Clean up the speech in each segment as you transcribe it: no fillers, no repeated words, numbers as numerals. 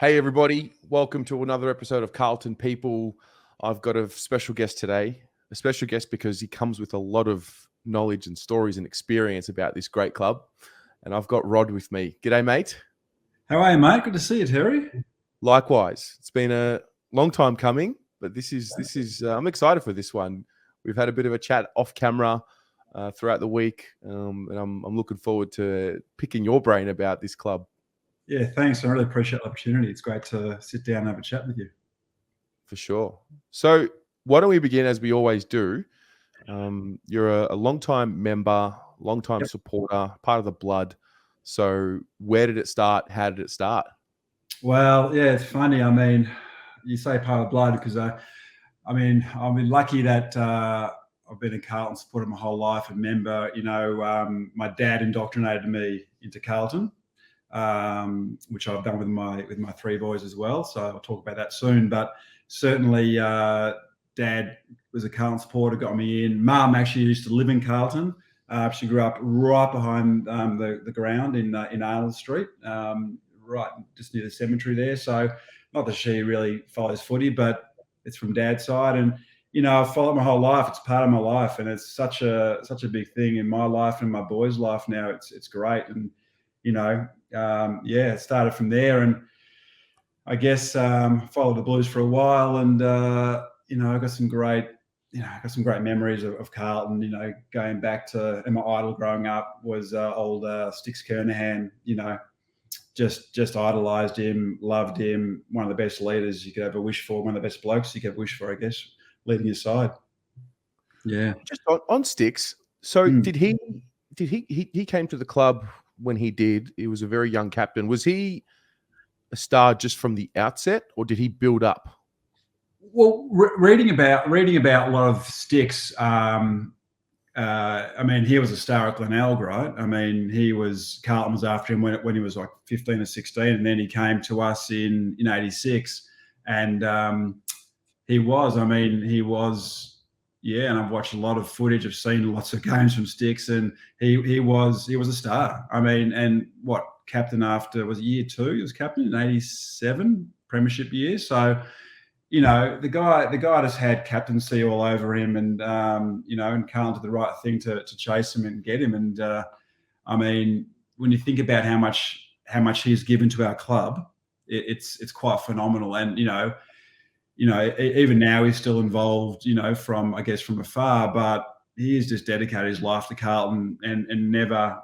Hey, everybody. Welcome to another episode of Carlton People. I've got a special guest today, a special guest because he comes with a lot of knowledge and stories and experience about this great club. And I've got Rod with me. G'day, mate. How are you, mate? Good to see you, Terry. Likewise. It's been a long time coming, but this is. I'm excited for this one. We've had a bit of a chat off camera throughout the week, and I'm looking forward to picking your brain about this club. Yeah, thanks. I really appreciate the opportunity. It's great to sit down and have a chat with you. For sure. So why don't we begin as we always do? You're a long-time member, long-time supporter, part of the blood. So where did it start? How did it start? Well, yeah, it's funny. You say part of blood because I've been lucky that I've been a Carlton supporter my whole life, a member. My dad indoctrinated me into Carlton, which I've done with my three boys as well. So I'll talk about that soon. But certainly, Dad was a Carlton supporter, got me in. Mum actually used to live in Carlton. She grew up right behind the ground in Arnold Street, right just near the cemetery there. So not that she really follows footy, but it's from Dad's side. And I've followed my whole life. It's part of my life, and it's such a big thing in my life and my boys' life now. It's great, and it started from there, and I guess followed the Blues for a while, and I got some great memories of Carlton. Going back to, and my idol growing up was old Sticks Kernahan. Just idolised him, loved him. One of the best leaders you could ever wish for. One of the best blokes you could ever wish for, I guess, leading your side. Yeah. Just on Sticks. So did he came to the club when he did? He was a very young captain. Was he a star just from the outset, or did he build up? Well, reading about a lot of Sticks. He was a star at Glenelg, right? Carlton was after him when he was like 15 or 16, and then he came to us in '86, and he was. Yeah, and I've watched a lot of footage. I've seen lots of games from Sticks, and he was a star. And what, captain after, was it year 2? He was captain in '87 premiership year. So, the guy just had captaincy all over him, and and Carlton did the right thing to chase him and get him. And when you think about how much he's given to our club, it's quite phenomenal. And even now he's still involved, from afar, but he has just dedicated his life to Carlton and never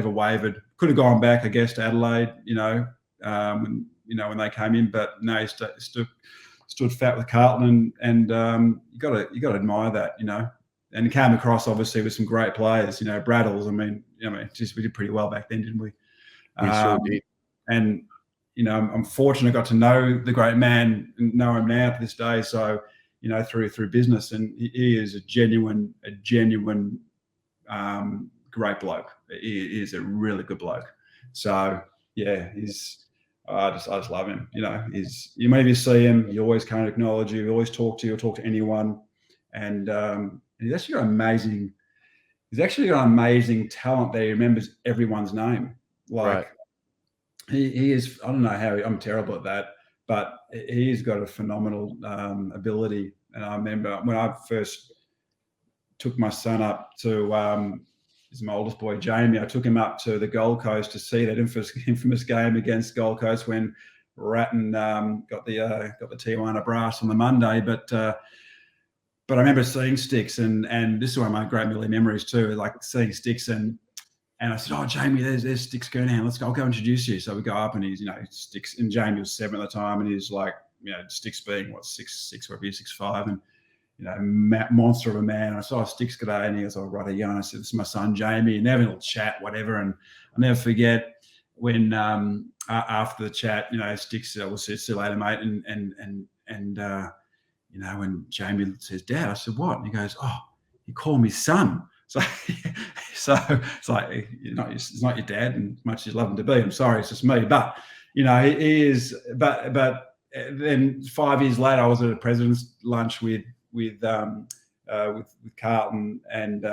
wavered. Could have gone back, I guess, to Adelaide, when they came in, but no, he stood fat with Carlton, and you got to admire that, And he came across obviously with some great players, Braddles. We did pretty well back then, didn't we? We sure did. And I'm fortunate I got to know the great man and know him now to this day. So, through business, and he is a genuine great bloke. He is a really good bloke. So yeah, I just love him. Whenever you see him, you always kind of acknowledge you. You always talk to you, or talk to anyone, and he's actually got amazing. He's actually got amazing talent that he remembers everyone's name. Right. He is. I don't know how. I'm terrible at that, but he's got a phenomenal ability. And I remember when I first took my son up to. He's my oldest boy, Jamie. I took him up to the Gold Coast to see that infamous game against Gold Coast when Ratton got the Tijuana Brass on the Monday. But I remember seeing Sticks, and this is one of my great early memories too, like seeing Sticks, and I said, "Oh, Jamie, there's Sticks Kernahan. Let's go. I'll go introduce you." So we go up, and he's Sticks, and Jamie was 7 at the time, and he's like, Sticks being what, 6'6", whatever, 6'5", and monster of a man. I saw Sticks today, and he was all right. And I said, "This is my son, Jamie." And they have a little chat, whatever. And I'll never forget when after the chat, Sticks will say, "See you later, mate." When Jamie says, "Dad," I said, "What?" And he goes, "Oh, you call me son." So it's like, it's not your dad, and as much as you love him to be, I'm sorry, it's just me. But he is. But then 5 years later, I was at a president's lunch with Carlton, and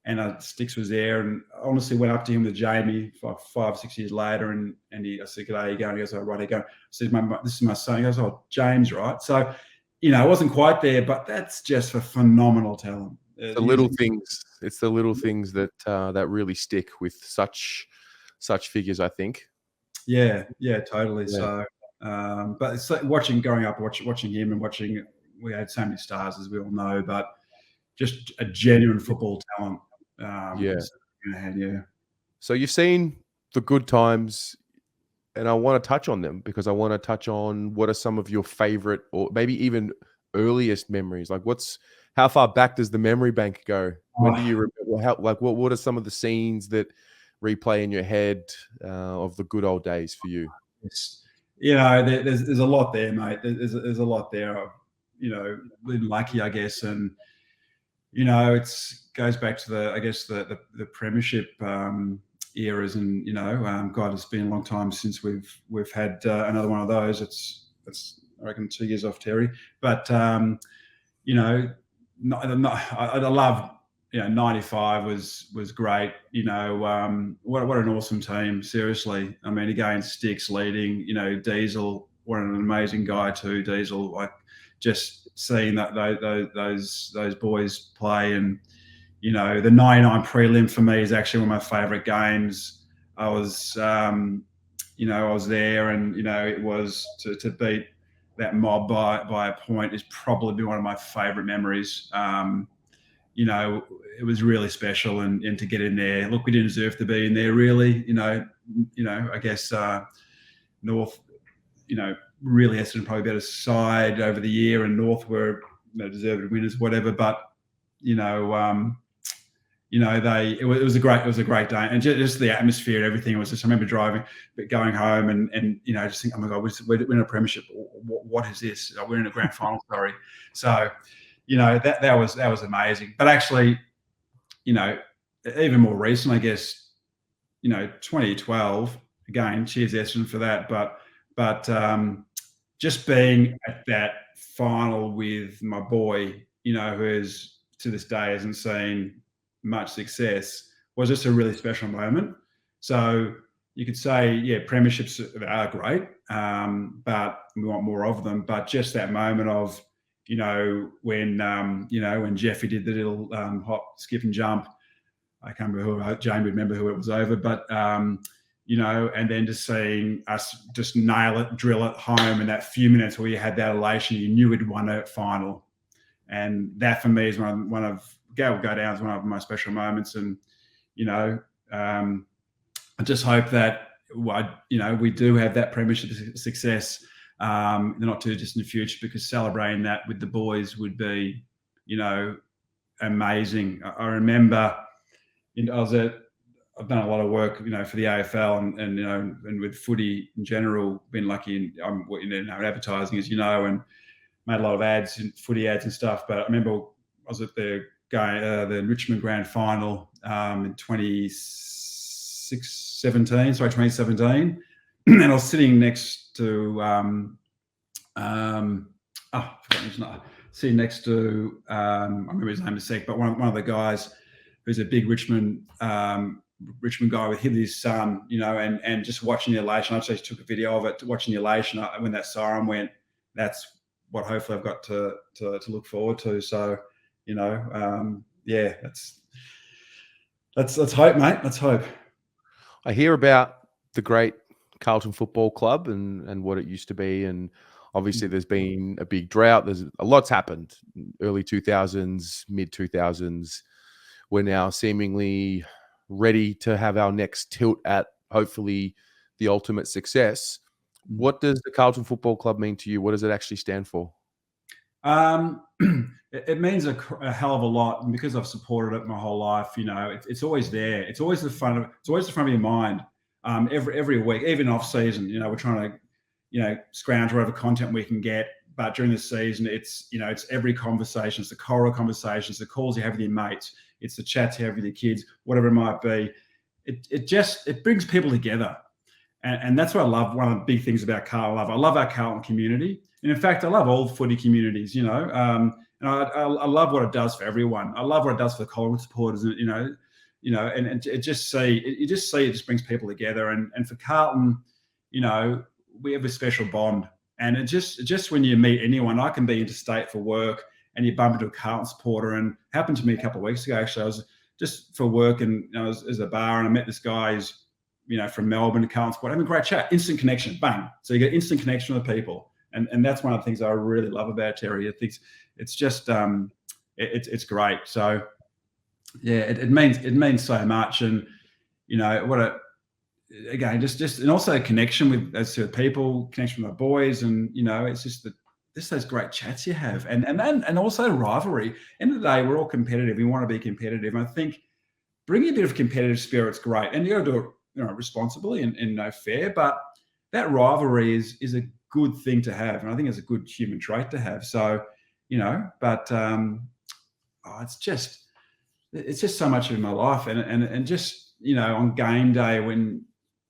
and Sticks was there, and honestly went up to him with Jamie 5, 6 years later, and I said, "G'day, you going?" He goes, "Oh, right." He goes, I said, "This is my son." He goes, "Oh, James, right?" So, it wasn't quite there, but that's just for phenomenal talent. The little things. It's the little things that that really stick with such figures, I think. Yeah, totally. Yeah. So, but it's like growing up, watching him, and we had so many stars, as we all know, but just a genuine football talent. Yeah. Yeah. So you've seen the good times, and I want to touch on them because I want to touch on what are some of your favorite, or maybe even earliest memories. Like, how far back does the memory bank go? When do you remember? What are some of the scenes that replay in your head of the good old days for you? It's, there's a lot there, mate. There's a lot there. Been lucky, I guess, and it goes back to the premiership eras, and God, it's been a long time since we've had another one of those. It's I reckon 2 years off Terry, but I love 95 was great. What an awesome team. Seriously, I mean, again, Sticks leading. Diesel, what an amazing guy too. Diesel, like, just seeing those boys play, and the 99 prelim for me is actually one of my favourite games. I was there, and it was to beat that mob by a point is probably one of my favourite memories. It was really special, and to get in there. Look, we didn't deserve to be in there, really. I guess North, really Essendon probably better side over the year, and North were deserved winners, whatever. But it was a great day, and just the atmosphere and everything. It was just, I remember going home, and just think, oh my God, we're in a premiership. What is this? We're in a grand final. Sorry. So, that was amazing. But actually, even more recent, I guess, 2012. Again, cheers Essendon for that. But just being at that final with my boy, who is to this day hasn't seen much success, was just a really special moment. So you could say, yeah, premierships are great, but we want more of them. But just that moment of, when Jeffy did the little hop, skip, and jump. I can't remember Jane would remember who it was over, but and then just seeing us just nail it, drill it home, and that few minutes where you had that elation, you knew we'd won a final, and that for me is one of go down as one of my special moments. And I just hope that we do have that premiership success in the not too distant future, because celebrating that with the boys would be, amazing. I remember I've done a lot of work, for the AFL and with footy in general. Been lucky in advertising, as and made a lot of ads, and footy ads and stuff. But I remember I was at the Richmond Grand Final in 2017, and I was sitting next to sitting next to I remember his name in a sec, but one of the guys who's a big Richmond guy with him and his son, and just watching the elation. I actually took a video of it, watching the elation when that siren went. That's what hopefully I've got to look forward to. So, let's hope, mate. Let's hope. I hear about the great Carlton Football Club and what it used to be, and obviously there's been a big drought. There's a lot's happened. Early 2000s, mid 2000s. We're now seemingly ready to have our next tilt at hopefully the ultimate success. What does the Carlton Football Club mean to you? What does it actually stand for? It means a hell of a lot, and because I've supported it my whole life, it's always there. It's always the front of your mind. Every week, even off season, we're trying to, scrounge whatever content we can get. But during the season, it's every conversation. It's the choral conversations, the calls you have with your mates. It's the chats you have with your kids, whatever it might be. It brings people together. And that's what I love. One of the big things about Carlton, I love our Carlton community. And in fact, I love all footy communities, And I love what it does for everyone. I love what it does for the Collingwood supporters, and and it just you just see it just brings people together. And for Carlton, we have a special bond. And it just when you meet anyone, I can be interstate for work, and you bump into a Carlton supporter. And it happened to me a couple of weeks ago. Actually, I was just for work, and I was at a bar, and I met this guy who's from Melbourne, to Carlton supporter, having a great chat, instant connection, bang. So you get instant connection with people, and that's one of the things I really love about Terry. I think it's just it's great. So yeah, it means so much, and what a again, just and also connection with as to people, connection with my boys, and it's just those great chats you have, and also rivalry. End of the day, we're all competitive. We want to be competitive. And I think bringing a bit of competitive spirit's great, and you got to do it responsibly and fair. But that rivalry is a good thing to have, and I think it's a good human trait to have. So but it's just so much of my life, and just on game day when.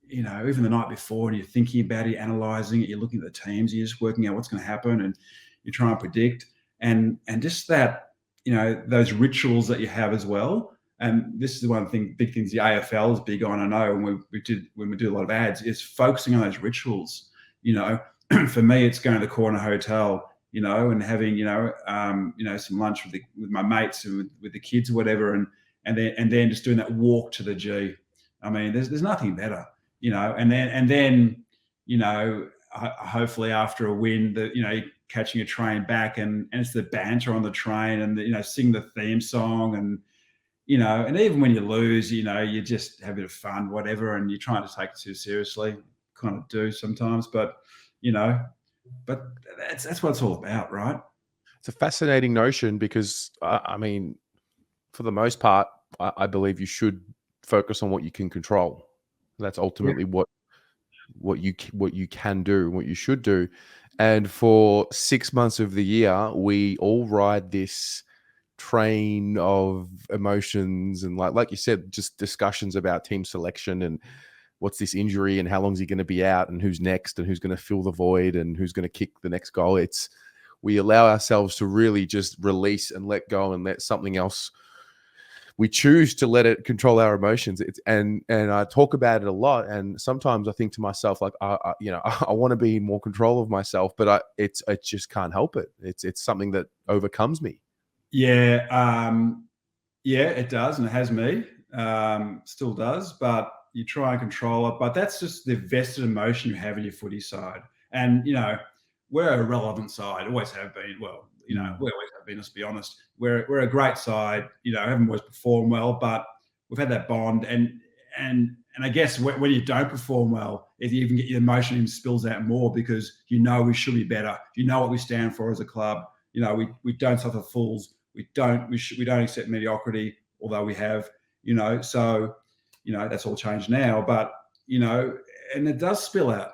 Even the night before, and you're thinking about it, you're analysing it, you're looking at the teams, you're just working out what's going to happen, and you're trying to predict, and just that, those rituals that you have as well. And this is the big things the AFL is big on. I know when we do a lot of ads, is focusing on those rituals. For me, it's going to the corner hotel, and having some lunch with my mates and with the kids or whatever, and then just doing that walk to the G. I mean, there's nothing better. And then hopefully after a win, catching a train back, and it's the banter on the train, and sing the theme song, and and even when you lose, you just have a bit of fun, whatever, and you're trying to take it too seriously, kind of do sometimes, but that's what it's all about, right? It's a fascinating notion because I mean, for the most part, I believe you should focus on what you can control. That's ultimately what you can do, what you should do. And for 6 months of the year, we all ride this train of emotions, and like you said, just discussions about team selection and what's this injury and how long is he going to be out and who's next and who's going to fill the void and who's going to kick the next goal. We allow ourselves to really just release and let go and let something else. We choose to let it control our emotions. And I talk about it a lot. And sometimes I think to myself, like, I want to be in more control of myself, but I just can't help it. It's something that overcomes me. Yeah. It does. And it has me, still does, but you try and control it. But that's just the vested emotion you have in your footy side. And, we're a relevant side, always have been. Well, we always have been, let's be honest. We're a great side, haven't always performed well, but we've had that bond. And I guess when you don't perform well, if you even get your emotion even spills out more, because we should be better. What we stand for as a club. We don't suffer fools. We don't accept mediocrity, although we have, so that's all changed now. But and it does spill out,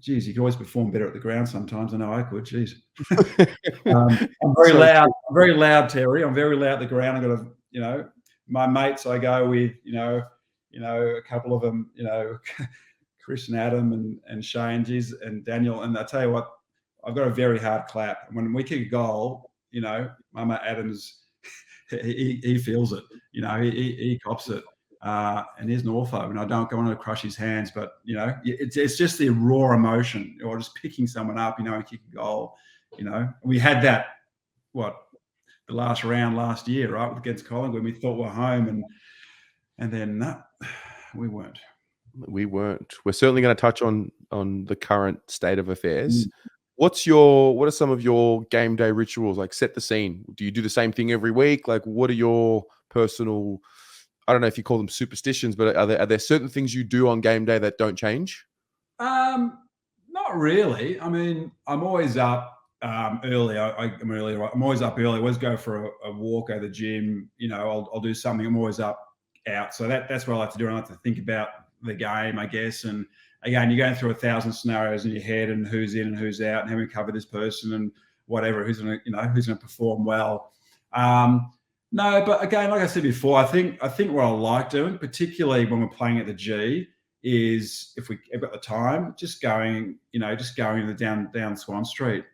geez, you could always perform better at the ground sometimes. I know I could. Geez. I'm very loud. I'm very loud, Terry. I'm very loud at the ground. I've got my mates I go with, a couple of them, Chris and Adam and Shane, geez, and Daniel. And I tell you what, I've got a very hard clap. When we kick a goal, my mate Adams, he feels it. He cops it. And he's an ortho, and I don't want to crush his hands, but it's just the raw emotion, or just picking someone up, and kick a goal. We had that the last round last year, right, against Collingwood. We thought we're home, and then no, we weren't. We're certainly going to touch on the current state of affairs. What are some of your game day rituals? Like, set the scene. Do you do the same thing every week? Like, what are your personal, I don't know if you call them superstitions, but are there certain things you do on game day that don't change? Not really. I mean, I'm always up early. I'm early. I'm always up early. I always go for a walk, at the gym. I'll do something. I'm always out. So that's what I like to do. I like to think about the game, I guess. And again, you're going through 1,000 scenarios in your head, and who's in and who's out, and how we cover this person and whatever. Who's going to perform well. No, but again, like I said before, I think what I like doing, particularly when we're playing at the G, is if we've got the time, just going down Swan Street,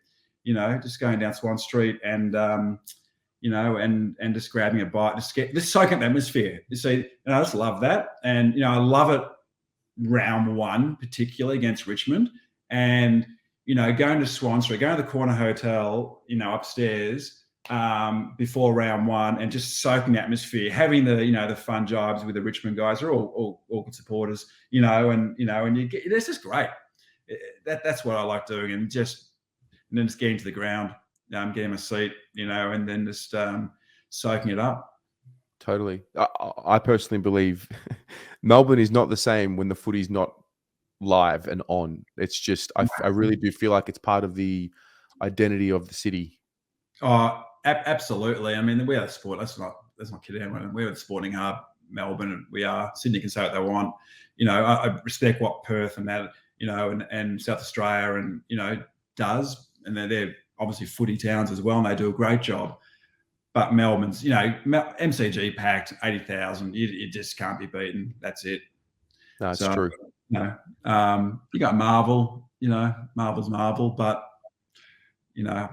just going down Swan Street and and just grabbing a bite, just soaking the atmosphere. You see, I just love that, and I love it. Round one, particularly against Richmond, and going to Swan Street, going to the Corner Hotel, upstairs before round one, and just soaking the atmosphere, having the fun jibes with the Richmond guys. They're all good supporters, and you get, it's just great. That's what I like doing, and then just getting to the ground, getting a seat, and then just soaking it up. Totally. I personally believe Melbourne is not the same when the footy's not live and on. It's just, I really do feel like it's part of the identity of the city. Oh, absolutely. I mean, we are the sport. Let's not kid anyone. We're the sporting hub, Melbourne, and we are. Sydney can say what they want. I respect what Perth and that, and South Australia and, does. And they're obviously footy towns as well, and they do a great job. But Melbourne's, MCG packed, 80,000. You just can't be beaten. That's it. That's true. You got Marvel, Marvel's Marvel, but, the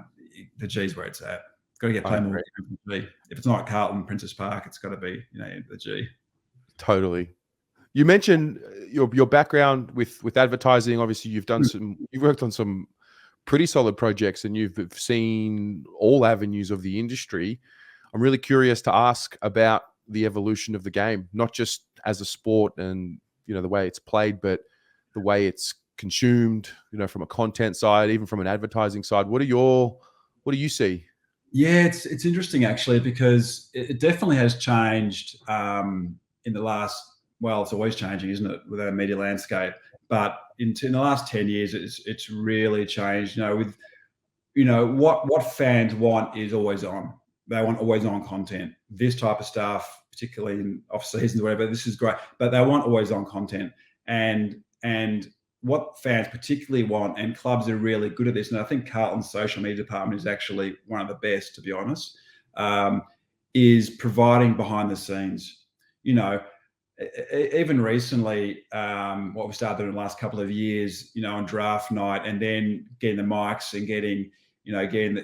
G's where it's at. Got to get plenty more. If it's not Carlton, Princess Park, it's got to be, the G. Totally. You mentioned your background with advertising. Obviously, you've worked on some pretty solid projects, and you've seen all avenues of the industry. I'm really curious to ask about the evolution of the game, not just as a sport and the way it's played, but the way it's consumed, from a content side, even from an advertising side. What do you see? Yeah, it's interesting actually, because it definitely has changed in the last. Well, it's always changing, isn't it, with our media landscape? But in the last 10 years, it's really changed. With what fans want is always on. They want always on content. This type of stuff, particularly in off seasons or whatever, this is great. But they want always on content. And what fans particularly want, and clubs are really good at this, and I think Carlton's social media department is actually one of the best, to be honest, is providing behind the scenes. Even recently, what we started in the last couple of years, on draft night, and then getting the mics and getting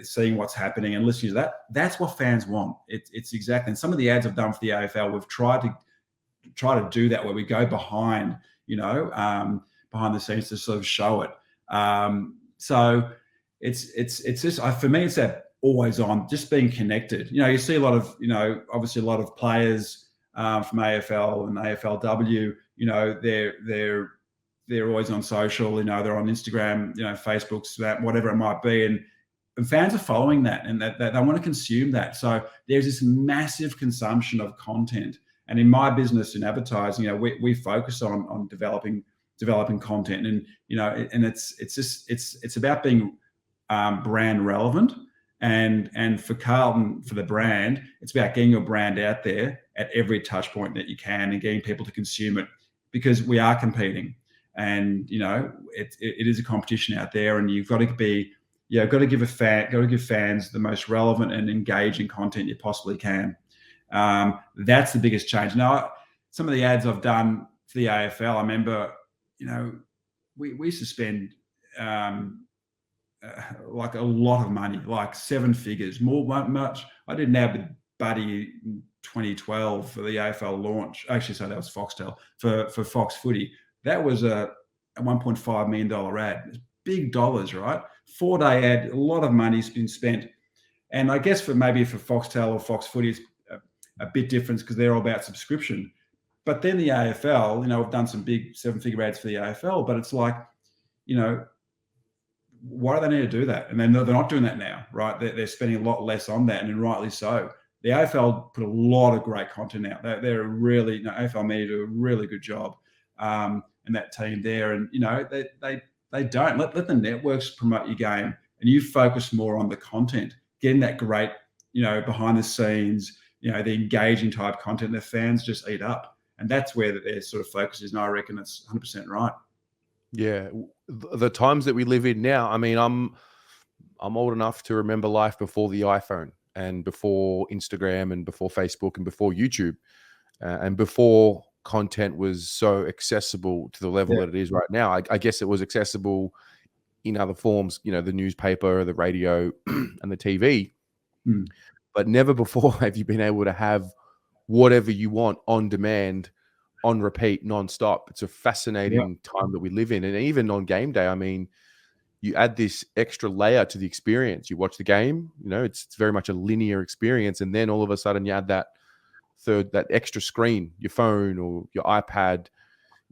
seeing what's happening and listening to that. That's what fans want. It's exactly. And some of the ads I've done for the AFL, we've tried to do that, where we go behind the scenes to sort of show it. So it's just, for me, it's that always on, just being connected. You see a lot of, obviously a lot of players from AFL and AFLW, they're always on social, they're on Instagram, Facebook, Snap, whatever it might be. And fans are following that, and that they want to consume that. So there's this massive consumption of content. And in my business, in advertising, we focus on developing content, and and it's about being brand relevant. And for Carlton, for the brand, it's about getting your brand out there at every touch point that you can, and getting people to consume it, because we are competing, and it is a competition out there, and you've got to give fans the most relevant and engaging content you possibly can. That's the biggest change. Now, some of the ads I've done for the AFL, I remember, we used to spend like a lot of money, like 7 figures, much. I did an ad with Buddy in 2012 for the AFL launch. Actually, so that was Foxtel for Fox Footy. That was a $1.5 million ad. It's big dollars, right? 4-day ad, a lot of money's been spent. And I guess for Foxtel or Fox Footy, it's a bit different, because they're all about subscription. But then the AFL, we've done some big 7-figure ads for the AFL, but it's like, why do they need to do that? And they're not doing that now, right? They're spending a lot less on that, and rightly so. The AFL put a lot of great content out. They're really, AFL media do a really good job, and that team there. And they don't let the networks promote your game, and you focus more on the content, getting that great, behind the scenes, the engaging type content that fans just eat up, and that's where their sort of focus is. And I reckon it's 100% right. Yeah, the times that we live in now. I mean, I'm old enough to remember life before the iPhone, and before Instagram, and before Facebook, and before YouTube, and before content was so accessible to the level that it is right now. I guess it was accessible in other forms, you know, the newspaper, the radio, and the TV. Mm. But never before have you been able to have whatever you want on demand, on repeat, non-stop. It's a fascinating time that we live in. And even on game day, I mean, you add this extra layer to the experience. You watch the game, you know, it's very much a linear experience. And then all of a sudden you add that extra screen, your phone or your iPad,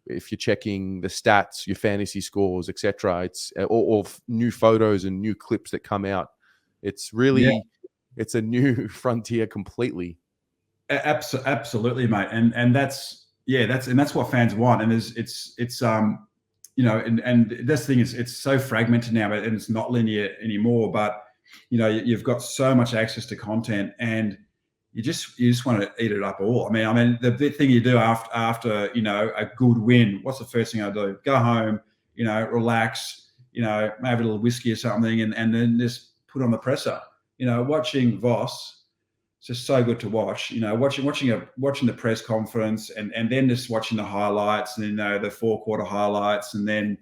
if you're checking the stats, your fantasy scores, etc. It's or new photos and new clips that come out. It's really, it's a new frontier completely. Absolutely, mate. And that's what fans want. And it's you know, and this thing is, it's so fragmented now, and it's not linear anymore. But you know, you've got so much access to content, and you just want to eat it up all. I mean, the big thing you do after you know, a good win, what's the first thing I do? Go home, you know, relax, you know, maybe a little whiskey or something, and then just put on the presser. You know, watching Voss, it's just so good to watch. You know, watching the press conference, and then just watching the highlights, and you know, the 4-quarter highlights, and then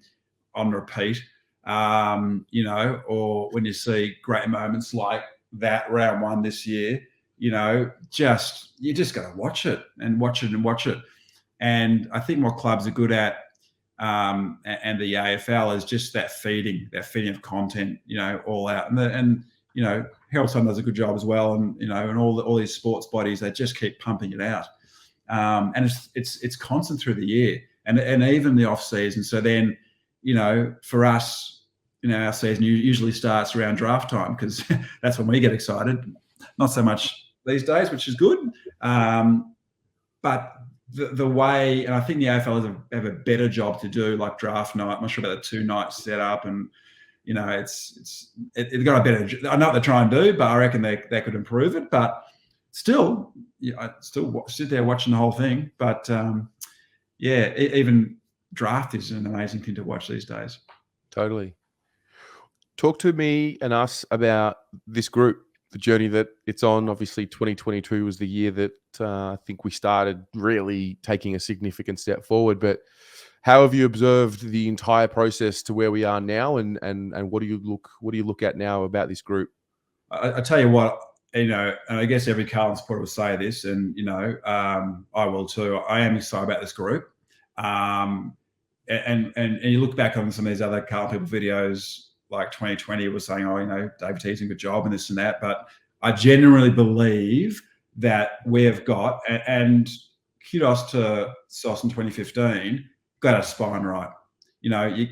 on repeat. You know, or when you see great moments like that round 1 this year, you know, you just got to watch it and watch it and watch it. And I think what clubs are good at, and the AFL, is just that feeding of content, you know, all out. And you know, Carlton does a good job as well, and you know, and all these sports bodies, they just keep pumping it out. And it's constant through the year, and even the off season. So then, you know, for us, you know, our season usually starts around draft time, because that's when we get excited. Not so much these days, which is good. But the way, and I think the AFL have a better job to do, like draft night. I'm not sure about the 2-night setup, and you know, it's got a better. I know what they're trying to do, but I reckon they could improve it. But still, I still sit there watching the whole thing. But even draft is an amazing thing to watch these days. Totally. Talk to me and us about this group, the journey that it's on. Obviously, 2022 was the year that I think we started really taking a significant step forward. But how have you observed the entire process to where we are now, and what do you look at now about this group? I tell you what, you know, and I guess every Carlton supporter will say this, and you know, I will too. I am excited about this group, and you look back on some of these other Carlton People videos, like 2020, was saying, oh, you know, David T's doing a good job and this and that. But I genuinely believe that we have got, and kudos to Sauce in 2015, got our spine right. You know,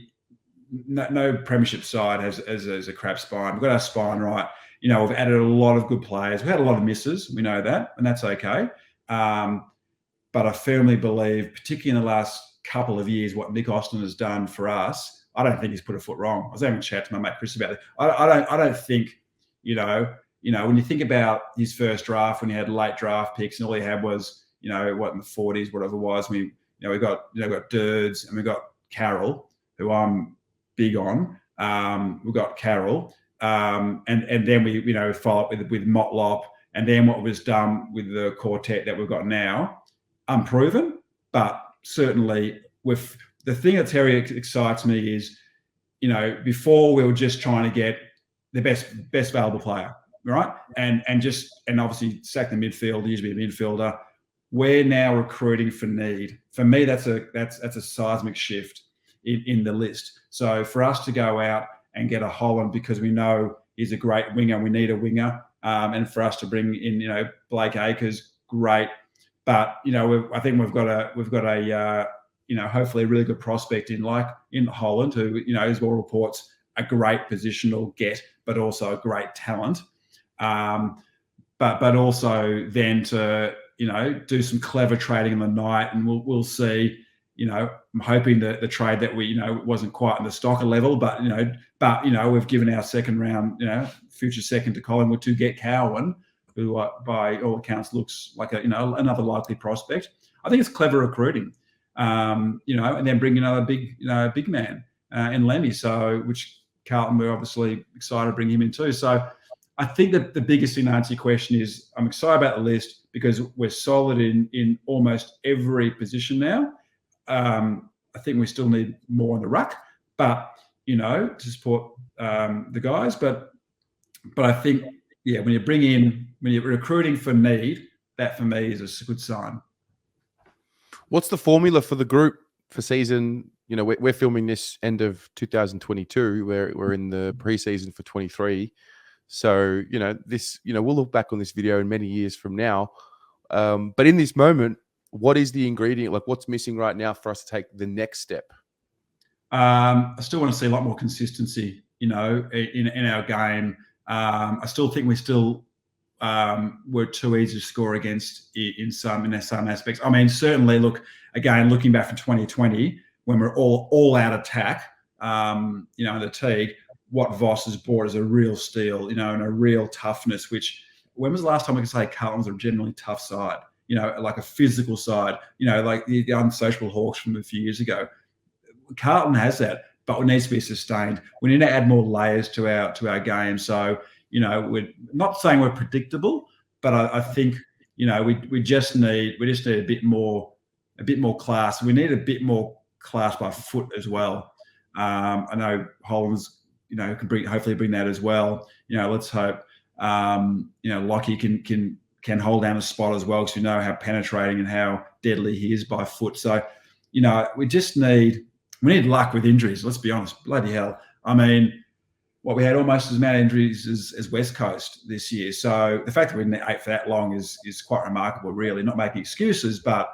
no premiership side has a crap spine. We've got our spine right. You know, we've added a lot of good players. We've had a lot of misses. We know that, and that's okay. But I firmly believe, particularly in the last couple of years, what Nick Austin has done for us, I don't think he's put a foot wrong. I was having a chat to my mate Chris about it. I don't think, you know, when you think about his first draft, when he had late draft picks and all he had was, you know, what, in the 40s, whatever it was. We got Durds, and we got Carroll, who I'm big on. We've got Carroll, and then we, you know, follow up with Motlop, and then what was done with the quartet that we've got now, unproven, but certainly with the thing that's very excites me is, you know, before we were just trying to get the best available player, right? And obviously sack the midfield, usually a midfielder. We're now recruiting for need. For me, that's a seismic shift in the list. So for us to go out and get a Holland, because we know he's a great winger, we need a winger, and for us to bring in, you know, Blake Acres, great. But you know, I think we've got a you know, hopefully a really good prospect in Holland, who, you know, as well reports, a great positional get, but also a great talent. But also then to, you know, do some clever trading in the night, and we'll see. You know, I'm hoping that the trade that we, you know, wasn't quite in the Stocker level, but you know, we've given our second round, you know, future second to Collingwood to get Cowan, who by all accounts looks like another likely prospect. I think it's clever recruiting, you know, and then bring another big man in Lemmy. So, which Carlton, we're obviously excited to bring him in too. So, I think that the biggest thing to answer your question is, I'm excited about the list because we're solid in almost every position now. I think we still need more on the ruck, but to support the guys. But I think, when you're recruiting for need, that for me is a good sign. What's the formula for the group for season? We're filming this end of 2022. We're in the preseason for 23. So, we'll look back on this video in many years from now. But in this moment, what is the ingredient? Like, what's missing right now for us to take the next step? I still want to see a lot more consistency, in our game. I still think we're too easy to score against in some aspects. I mean, certainly, looking back from 2020, when we're all out attack, in the Teague, what Voss has brought is a real steel, and a real toughness. Which, when was the last time we could say Carlton's a generally tough side? Like a physical side. Like the unsociable Hawks from a few years ago. Carlton has that, but it needs to be sustained. We need to add more layers to our game. So, we're not saying we're predictable, but I think we just need a bit more class. We need a bit more class by foot as well. I know Holland's can hopefully bring that as well. Let's hope Lockie can hold down a spot as well, because we know how penetrating and how deadly he is by foot. So we need luck with injuries. Let's be honest. Bloody hell. I mean, we had almost as many injuries as West Coast this year. So the fact that we didn't ate for that long is quite remarkable, really. Not making excuses, but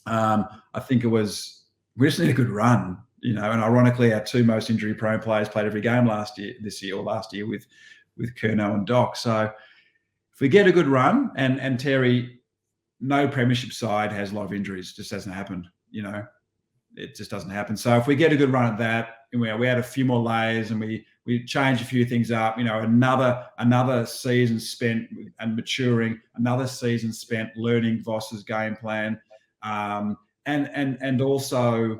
I think we just need a good run. And ironically, our two most injury-prone players played every game last year with Curnow and Doc. So if we get a good run, and Terry, no premiership side has a lot of injuries. Just hasn't happened. It just doesn't happen. So if we get a good run at that, and we add a few more layers, and we change a few things up, another season spent and maturing, another season spent learning Voss's game plan, and also,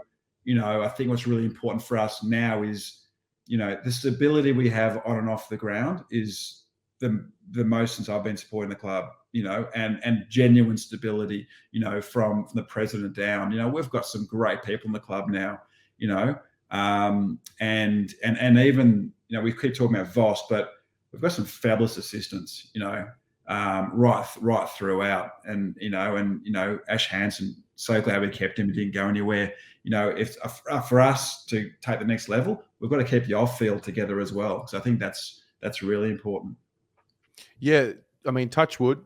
I think what's really important for us now is, the stability we have on and off the ground is the most since I've been supporting the club. And genuine stability, from the president down. We've got some great people in the club now, and even, we keep talking about Voss, but we've got some fabulous assistants, right throughout. And, Ash Hansen, so glad we kept him. He didn't go anywhere. If for us to take the next level, we've got to keep the off field together as well. So I think that's really important. Yeah. I mean, touch wood.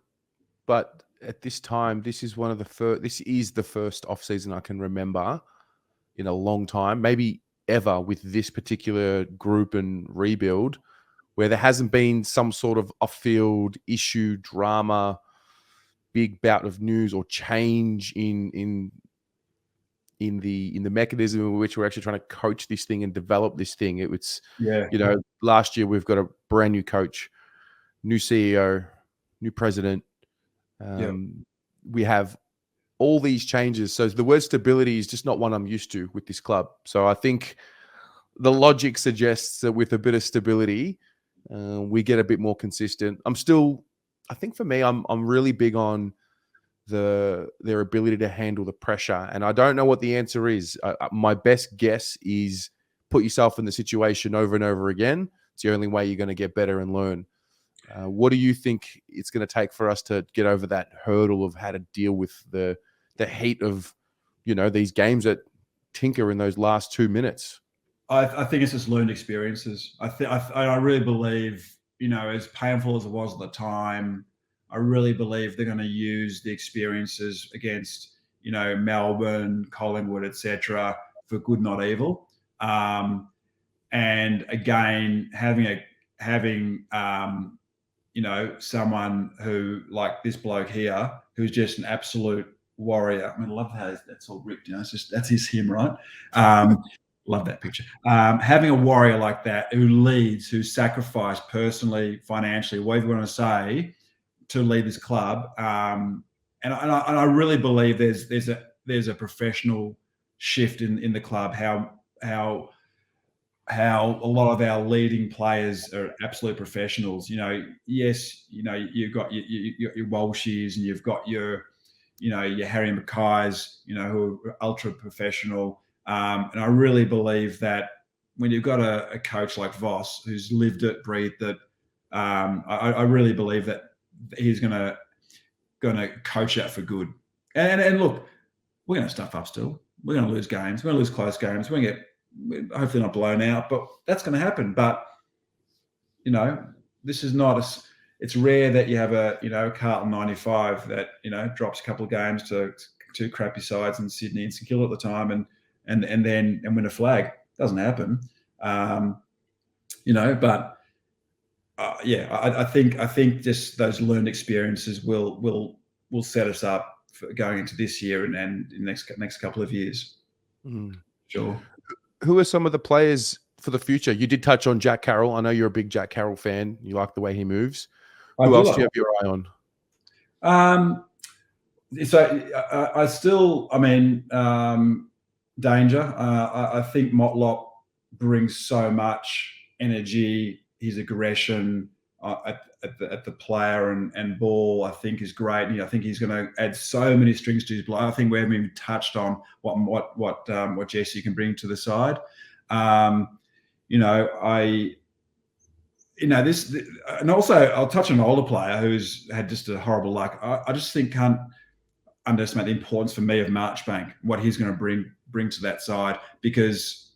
But at this time, this is the first off season I can remember in a long time, maybe ever, with this particular group and rebuild, where there hasn't been some sort of off-field issue, drama, big bout of news or change in the mechanism in which we're actually trying to coach this thing and develop this thing. Last year we've got a brand new coach, new CEO, new president. We have all these changes. So the word stability is just not one I'm used to with this club. So I think the logic suggests that with a bit of stability, we get a bit more consistent. I think for me, I'm really big on their ability to handle the pressure. And I don't know what the answer is. My best guess is put yourself in the situation over and over again. It's the only way you're going to get better and learn. What do you think it's going to take for us to get over that hurdle of how to deal with the heat of, these games that tinker in those last 2 minutes? I think it's just learned experiences. I really believe, as painful as it was at the time, I really believe they're going to use the experiences against, Melbourne, Collingwood, etc., for good, not evil. And again, having someone who, like this bloke here, who's just an absolute warrior. I mean, I love how that's all ripped. That's him, right? Love that picture. Having a warrior like that who leads, who sacrificed personally, financially, whatever you want to say, to lead this club. And I really believe there's a professional shift in the club. How a lot of our leading players are absolute professionals. Yes, you've got your Walshies, and you've got your Harry Mackay's, who are ultra professional. And I really believe that when you've got a coach like Voss who's lived it, breathed it, I really believe that he's going to coach that for good. And look, we're going to stuff up still. We're going to lose games. We're going to lose close games. We're going to get hopefully not blown out, but that's going to happen. But this is not it's rare that you have a Carlton 95 that drops a couple of games to two crappy sides in Sydney and St Kilda at the time and win a flag. Doesn't happen. But I think just those learned experiences will set us up for going into this year and the next couple of years. Sure. Who are some of the players for the future? You did touch on Jack Carroll. I know you're a big Jack Carroll fan. You like the way he moves. Who else do you have your eye on? Danger. I think Motlop brings so much energy. His aggression at the player and ball, I think, is great. And I think he's going to add so many strings to his play. I think we haven't even touched on what Jesse can bring to the side. This, and also I'll touch on an older player who's had just a horrible luck. I just think can't underestimate the importance for me of Marchbank, what he's going to bring to that side, because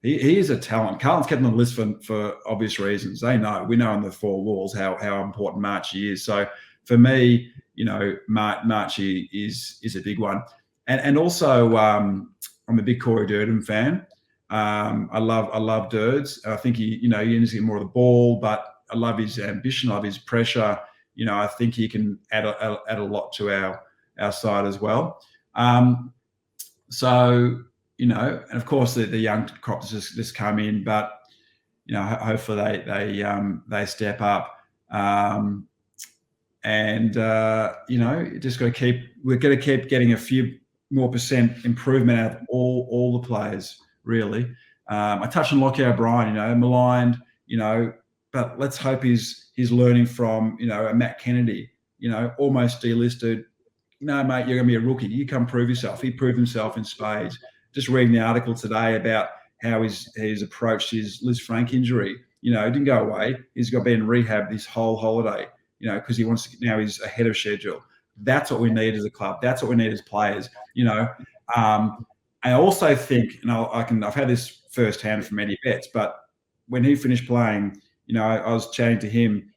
he is a talent. Carlton's kept him on the list for obvious reasons. We know on the four walls how important Marchie is. So for me, Marchie is a big one. And also I'm a big Corey Durden fan. I love Durds. I think he needs to get more of the ball, but I love his ambition, I love his pressure. I think he can add a lot to our side as well. And of course the young crops just come in, but hopefully they step up. Just got to keep getting a few more percent improvement out of all the players, really. I touched on Lockie O'Brien, maligned, but let's hope he's learning from a Matt Kennedy, almost delisted. No, mate, you're going to be a rookie. You come prove yourself. He proved himself in spades. Just reading the article today about how he's approached his Liz Frank injury. It didn't go away. He's got to be in rehab this whole holiday, because he wants to. Now he's ahead of schedule. That's what we need as a club. That's what we need as players. I also think, and I've had this firsthand from Eddie Betts, but when he finished playing, I was chatting to him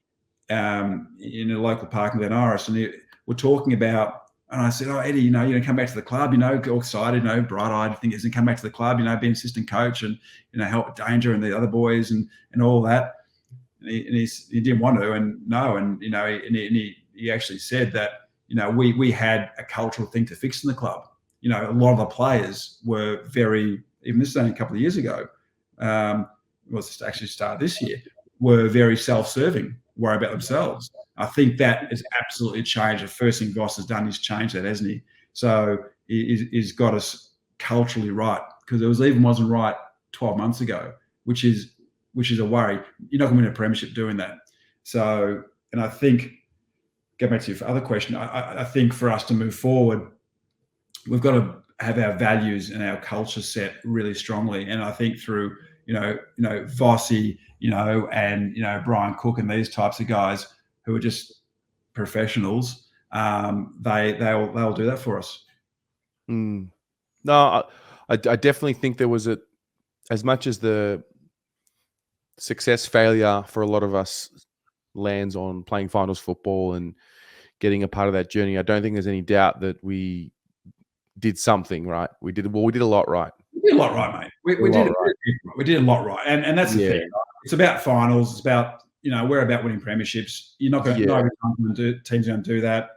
in a local park in Glen Iris, and we're talking about. And I said, "Oh, Eddie, you're going to come back to the club, all excited, bright-eyed, think he's going to come back to the club, be an assistant coach and, help with Danger and the other boys and all that." And he didn't want to, and no, and he actually said that, we had a cultural thing to fix in the club. A lot of the players were even this is only a couple of years ago, was actually started this year, were very self-serving, worry about themselves. I think that has absolutely changed. The first thing Voss has done is change that, hasn't he? So he's got us culturally right, because it wasn't right 12 months ago, which is a worry. You're not going to win a premiership doing that. So, and I think, go back to your other question, I think for us to move forward, we've got to have our values and our culture set really strongly. And I think through, Vossi, and, Brian Cook and these types of guys who are just professionals, they'll do that for us. No, I definitely think there was as much as the success failure for a lot of us lands on playing finals football and getting a part of that journey. I don't think there's any doubt that we did something right. We did a lot right. We did a lot right, mate. We did a lot right, and that's the thing. It's about finals. It's about we're about winning premierships. You're not going to. Not every time teams going to do that,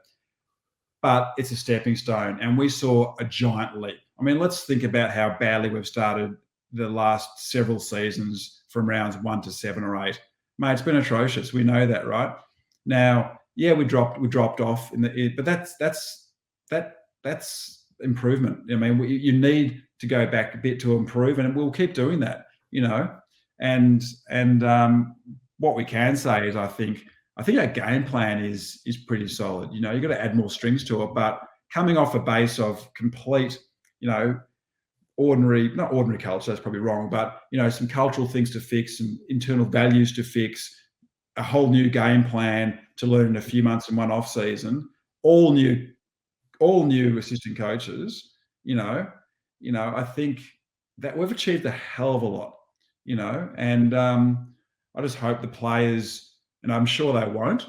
but it's a stepping stone. And we saw a giant leap. I mean, let's think about how badly we've started the last several seasons from rounds 1 to 7 or 8. Mate, it's been atrocious. We know that, right? Now, yeah, we dropped off but that's improvement. I mean, you need to go back a bit to improve, and we'll keep doing that. And what we can say is I think our game plan is pretty solid. You've got to add more strings to it, but coming off a base of complete, not ordinary culture, that's probably wrong, but, some cultural things to fix, some internal values to fix, a whole new game plan to learn in a few months in one off season, all new assistant coaches, I think that we've achieved a hell of a lot, and I just hope the players, and I'm sure they won't,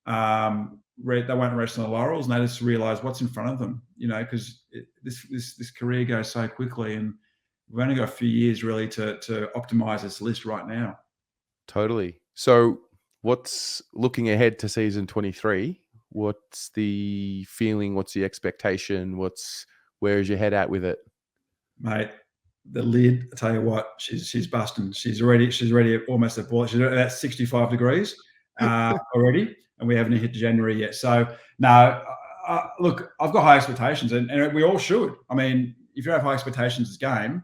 they won't rest on the laurels, and they just realize what's in front of them, because this career goes so quickly, and we've only got a few years really to optimize this list right now. Totally. So what's looking ahead to season 23? What's the feeling? What's the expectation? Where is your head at with it? Mate, the lid, I tell you what, she's busting. She's already almost at boil. She's at 65 degrees already, and we haven't hit January yet. So no, look, I've got high expectations, and we all should. I mean, if you have high expectations as game,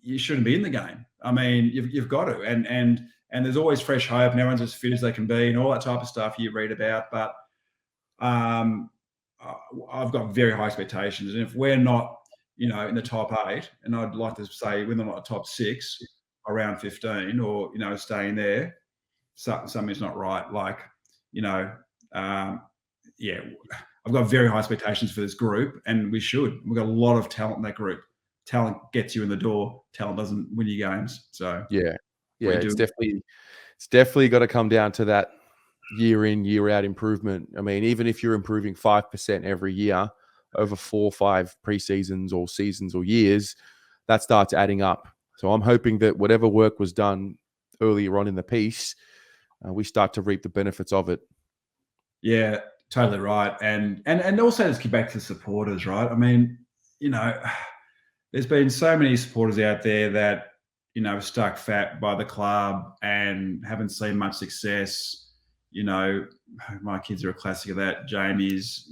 you shouldn't be in the game. I mean, you've got to, and there's always fresh hope, and everyone's as fit as they can be, and all that type of stuff you read about. But I've got very high expectations, and if we're not, in the top 8, and I'd like to say we're not top 6, around 15, or staying there, something's not right. Like, I've got very high expectations for this group, and we should. We've got a lot of talent in that group. Talent gets you in the door. Talent doesn't win you games. So yeah, it's definitely got to come down to that year in, year out improvement. I mean, even if you're improving 5% every year over 4 or 5 pre-seasons or seasons or years, that starts adding up. So I'm hoping that whatever work was done earlier on in the piece, we start to reap the benefits of it. Yeah, totally right. And also let's get back to the supporters, right? I mean, there's been so many supporters out there that, stuck fat by the club and haven't seen much success. My kids are a classic of that. Jamie's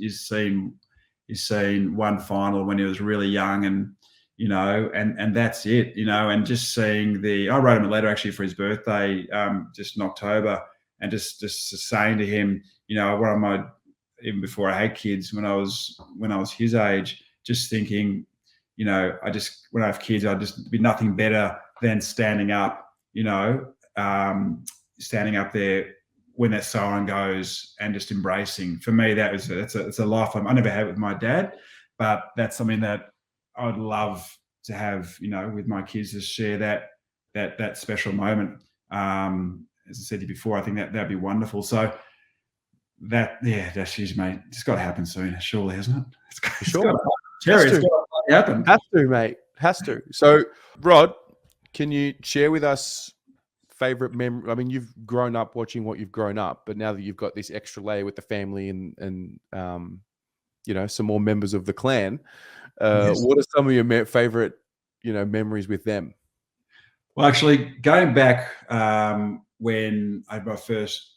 seen one final when he was really young, and and that's it, and just seeing I wrote him a letter actually for his birthday, just in October, and just saying to him, one of my, even before I had kids, when I was his age, just thinking, when I have kids, I'd just be nothing better than standing up, standing up there when that siren goes and just embracing. For me, it's a lifetime. I never had it with my dad, but that's something that I'd love to have, with my kids, to share that special moment. As I said to you before, I think that'd be wonderful. So that's huge, mate. It's got to happen soon, surely, hasn't it? It's got to happen. Has to, mate. Has to. So, Rod, can you share with us favorite memory? I mean, you've grown up watching what you've grown up, but now that you've got this extra layer with the family and some more members of the clan, Yes. What are some of your favorite, memories with them? Well, actually, going back when I had my first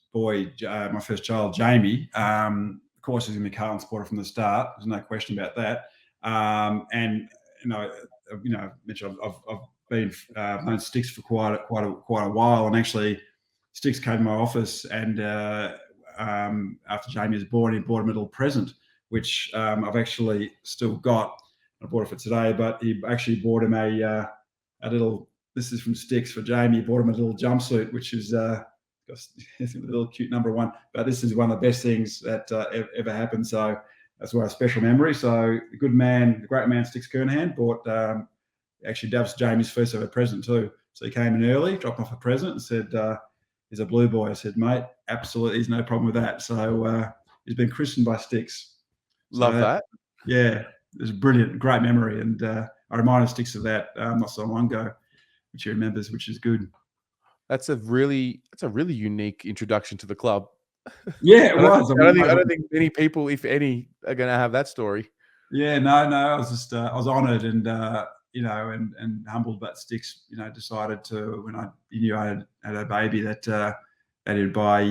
child, Jamie, of course, he's going to be Carlton supporter from the start. There's no question about that. And Mitch, I've been known Sticks for quite a while, and actually, Sticks came to my office, and after Jamie was born, he bought him a little present, which I've actually still got. I bought it for today, but he actually bought him a little. This is from Sticks for Jamie. He bought him a little jumpsuit, which is a little cute number 1. But this is one of the best things that ever happened. So that's why a special memory. So the great man, Sticks Kernahan, bought. Actually, that was Jamie's first ever present too. So he came in early, dropped off a present, and said, "He's a blue boy." I said, "Mate, absolutely, there's no problem with that." So he's been christened by Sticks. Love that. Yeah, it was brilliant, great memory, and I reminded Sticks of that not so long ago, which he remembers, which is good. That's a really unique introduction to the club. Yeah, it was. I don't think many people, if any, are going to have that story. Yeah, no. I was just I was honoured and and humbled, but Sticks decided to, when he knew I had a baby, that he'd buy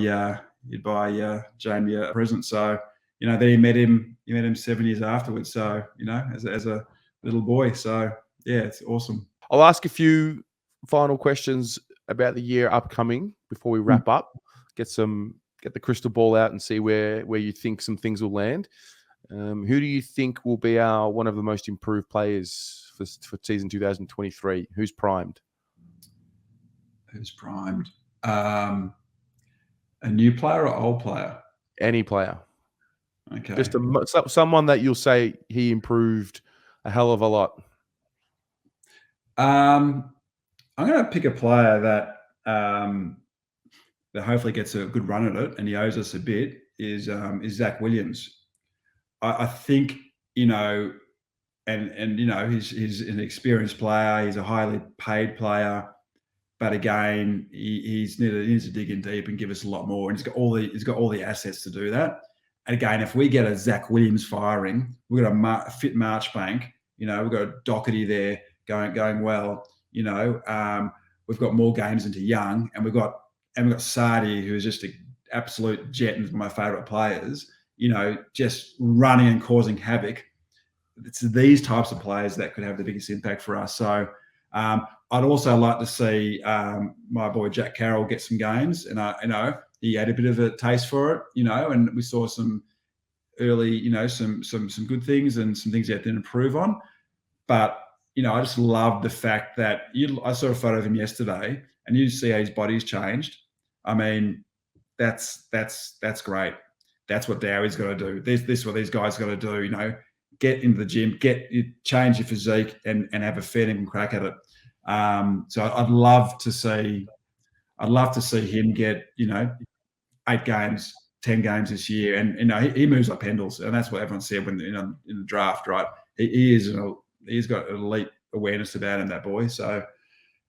Jamie a present. So then he met him 7 years afterwards. So as a little boy. So yeah, it's awesome. I'll ask a few final questions about the year upcoming before we wrap up. Get the crystal ball out and see where you think some things will land. Who do you think will be one of the most improved players for season 2023? Who's primed? Who's primed? A new player or old player? Any player. Okay. Just someone that you'll say he improved a hell of a lot. I'm going to pick a player that hopefully gets a good run at it, and he owes us a bit. Is Zach Williams? I think, and he's an experienced player. He's a highly paid player, but again, he needs to dig in deep and give us a lot more. And he's got all the assets to do that. And again, if we get a Zach Williams firing, we've got a fit Marchbank. We've got a Doherty there going well. We've got more games into Young, and we've got Sardi, who is just an absolute jet and one of my favourite players. Just running and causing havoc. It's these types of players that could have the biggest impact for us. So I'd also like to see my boy Jack Carroll get some games, and he had a bit of a taste for it, and we saw some early, some good things and some things he had to improve on. But I just love the fact that I saw a photo of him yesterday, and you see how his body's changed. I mean, that's great. That's what Dowie's got to do. This is what these guys got to do. Get into the gym, change your physique, and have a fair and crack at it. So I'd love to see him get 8 games, 10 games this year, and he moves like pendles, and that's what everyone said when in the draft, right? He's got elite awareness about him, that boy. So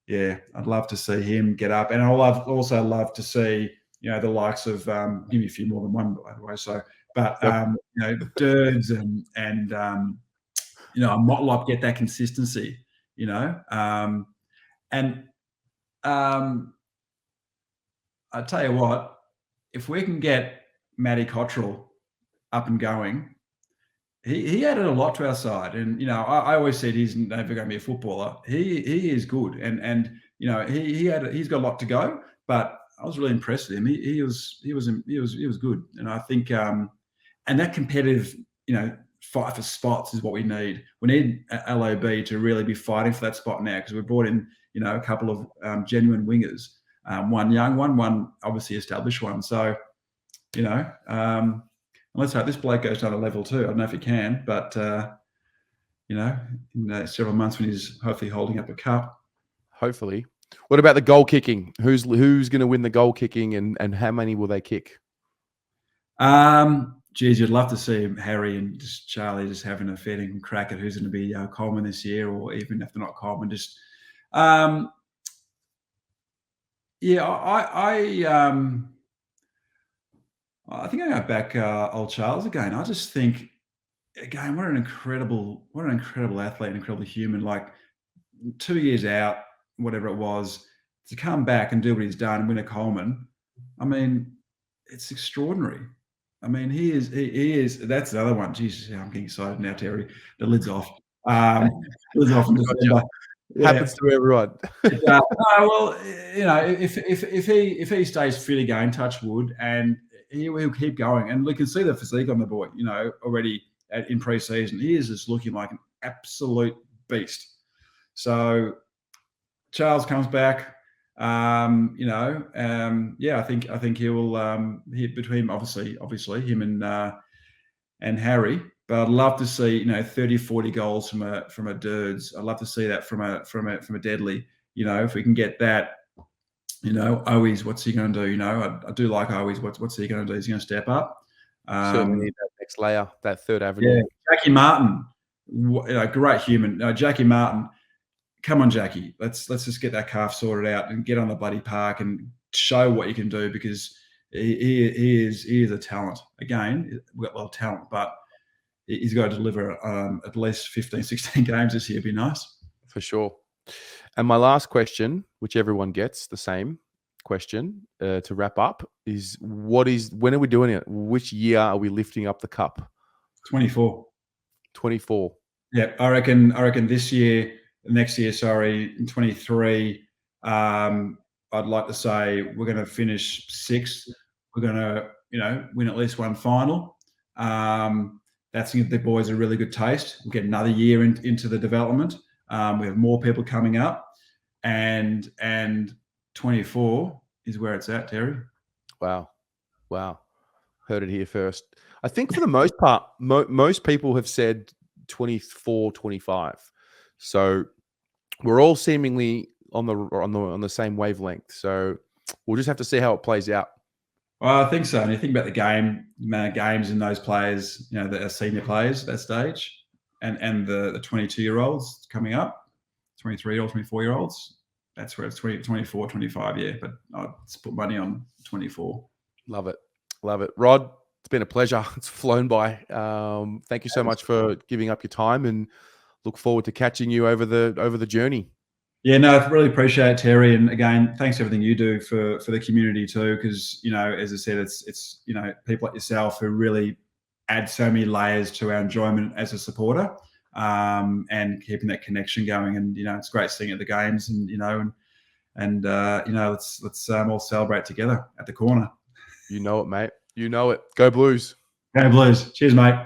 yeah, I'd love to see him get up, and I'd also love to see the likes of give me a few more than one, by the way. So, but Dirds and Motlop get that consistency, and I tell you what, if we can get Matty Cottrell up and going, he added a lot to our side. And I always said he's never going to be a footballer. He is good, and he's got a lot to go. But I was really impressed with him. He was good, and I think and that competitive fight for spots is what we need. We need LOB to really be fighting for that spot now, because we brought in a couple of genuine wingers, one young one obviously established one. So let's hope this bloke goes to another level too. I don't know if he can, but in several months when he's hopefully holding up a cup. Hopefully. What about the goal kicking? Who's going to win the goal kicking, and how many will they kick? Geez, you'd love to see Harry and just Charlie just having a fitting crack at who's going to be Coleman this year, or even if they're not Coleman, just I think I go back old Charles again. I just think, again, what an incredible athlete, incredible human. Like 2 years out, whatever it was, to come back and do what he's done and win a Coleman. I mean, it's extraordinary. I mean, he is. That's another one. Jesus, I'm getting excited now, Terry. The lid's off. Lid's off in December. Yeah. Happens to everyone. Well, if he stays fit again, touch wood, and he'll keep going. And we can see the physique on the boy, already in pre-season. He is just looking like an absolute beast. So Charles comes back. I think he will hit between obviously him and Harry. But I'd love to see 30, 40 goals from a Dirds. I'd love to see that from a Deadly. If we can get that. Owies, what's he going to do? I do like Owies. What's he going to do? He's going to step up. Certainly need that next layer, that third avenue. Yeah, Jackie Martin, great human. Jackie Martin, come on, Jackie. Let's just get that calf sorted out and get on the bloody park and show what you can do, because he is a talent. Again, we've got a lot of talent, but he's got to deliver at least 15, 16 games this year. It'd be nice. For sure. And my last question, which everyone gets the same question to wrap up, is when are we doing it? Which year are we lifting up the cup? 24. 24. Yeah, I reckon this year, next year, sorry, in 23, I'd like to say we're going to finish 6th. We're going to, win at least one final. that's going to give the boys a really good taste. We'll get another year into the development. We have more people coming up, and 24 is where it's at, Terry. Wow. Heard it here first. I think for the most part, most people have said 24, 25. So we're all seemingly on the same wavelength. So we'll just have to see how it plays out. Well, I think so. And you think about the amount of games in those players, that are senior players at that stage, and the 22-year-olds coming up, 23-year-olds, 24-year-olds. That's where it's 24, 25, yeah. But I'd put money on 24. Love it. Rod, it's been a pleasure. It's flown by. Thank you so much for giving up your time, and look forward to catching you over the journey. Yeah, no, I really appreciate it, Terry. And again, thanks for everything you do for the community too, because, as I said, it's people like yourself who really add so many layers to our enjoyment as a supporter, and keeping that connection going. And, it's great seeing at the games, and let's all celebrate together at the corner. You know it, mate. You know it. Go Blues. Go Blues. Cheers, mate.